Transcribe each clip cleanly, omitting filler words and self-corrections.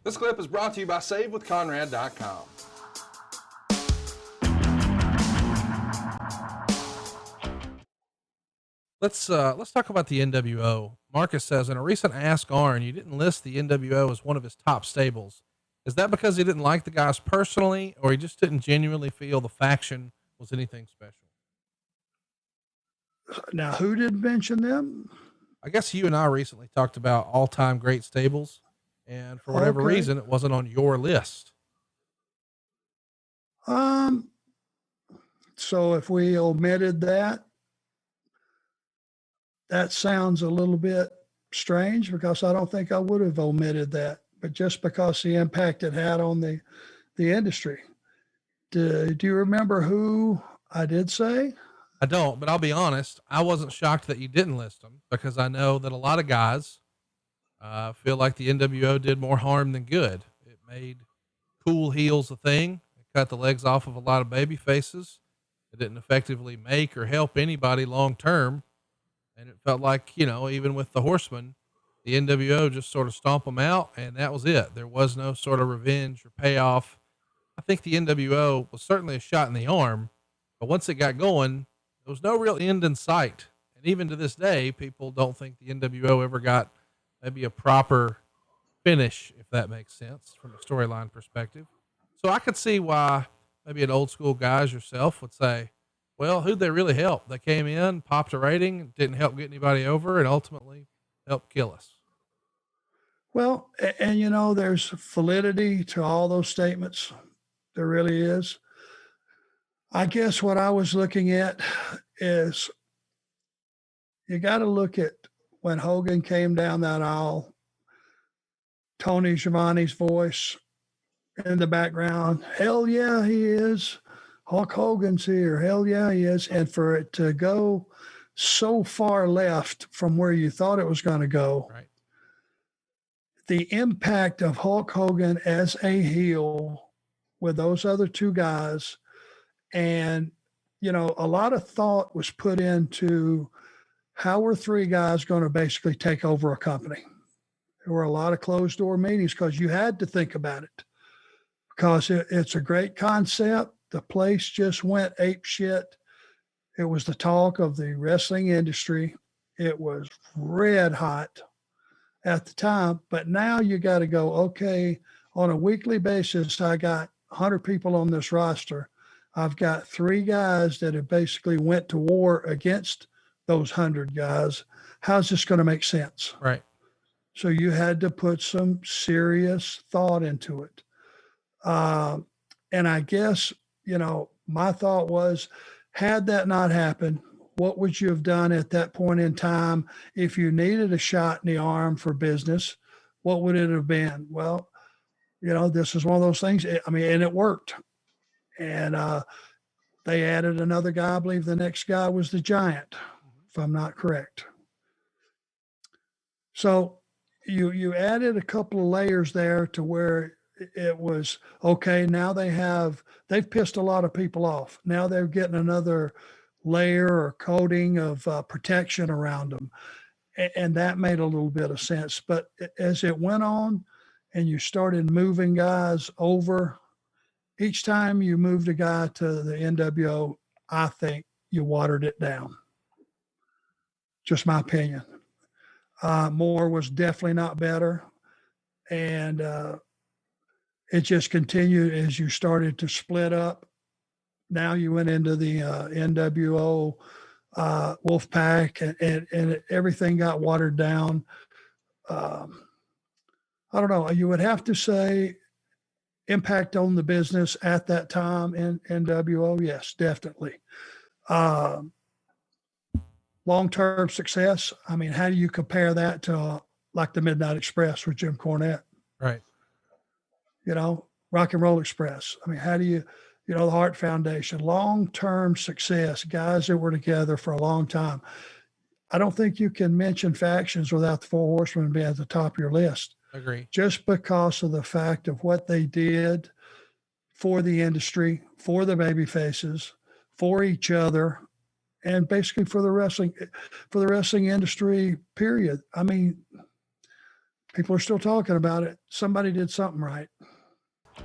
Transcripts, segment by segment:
This clip is brought to you by SaveWithConrad.com. Let's talk about the nWo. Marcus says, in a recent Ask Arn, you didn't list the nWo as one of his top stables. Is that because he didn't like the guys personally, or he just didn't genuinely feel the faction was anything special? Now, who did mention them? I guess you and I recently talked about all-time great stables, and for whatever reason, it wasn't on your list. So if we omitted that, that sounds a little bit strange, because I don't think I would have omitted that, but just because the impact it had on the industry. Do you remember who I did say? I don't, but I'll be honest. I wasn't shocked that you didn't list them, because I know that a lot of guys feel like the nWo did more harm than good. It made cool heels a thing. It cut the legs off of a lot of baby faces. It didn't effectively make or help anybody long-term. And it felt like, even with the Horsemen, the nWo just sort of stomp them out, and that was it. There was no sort of revenge or payoff. I think the nWo was certainly a shot in the arm, but once it got going, there was no real end in sight. And even to this day, people don't think the nWo ever got maybe a proper finish, if that makes sense from a storyline perspective. So I could see why maybe an old school guy as yourself would say, well, who'd they really help? They came in, popped a rating, didn't help get anybody over, and ultimately helped kill us. Well, and there's validity to all those statements. There really is. I guess what I was looking at is you got to look at when Hogan came down that aisle, Tony Schiavone's voice in the background. Hell yeah, he is. Hulk Hogan's here. Hell yeah, he is. And for it to go so far left from where you thought it was going to go, right. The impact of Hulk Hogan as a heel with those other two guys, and, a lot of thought was put into how were three guys going to basically take over a company. There were a lot of closed door meetings because you had to think about it, because it's a great concept. The place just went ape shit. It was the talk of the wrestling industry. It was red hot at the time, but now you got to go, okay, on a weekly basis, I got 100 people on this roster. I've got three guys that have basically went to war against those 100 guys. How's this going to make sense? Right. So you had to put some serious thought into it. And I guess, my thought was, had that not happened, what would you have done at that point in time? If you needed a shot in the arm for business, what would it have been? Well, this is one of those things. And it worked. And they added another guy. I believe the next guy was the Giant, if I'm not correct. So you added a couple of layers there to where it was, okay, now they've pissed a lot of people off. Now they're getting another layer or coating of protection around them. And that made a little bit of sense. But as it went on and you started moving guys over, each time you moved a guy to the nWo, I think you watered it down. Just my opinion. More was definitely not better. And it just continued as you started to split up. Now you went into the nWo Wolfpack, and everything got watered down. I don't know. You would have to say impact on the business at that time in nWo. Yes, definitely. Long-term success. How do you compare that to like the Midnight Express with Jim Cornette? Right. Rock and Roll Express. How do you, the Hart Foundation, long-term success, guys that were together for a long time. I don't think you can mention factions without the Four Horsemen being at the top of your list. Agree. Just because of the fact of what they did for the industry, for the baby faces, for each other, and basically for the wrestling industry, period. People are still talking about it. Somebody did something right.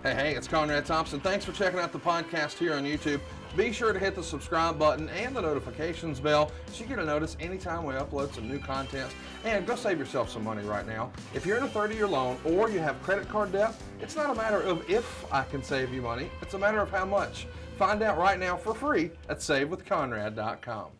Hey, it's Conrad Thompson. Thanks for checking out the podcast here on YouTube. Be sure to hit the subscribe button and the notifications bell so you get a notice anytime we upload some new content. And go save yourself some money right now. If you're in a 30-year loan or you have credit card debt, it's not a matter of if I can save you money. It's a matter of how much. Find out right now for free at SaveWithConrad.com.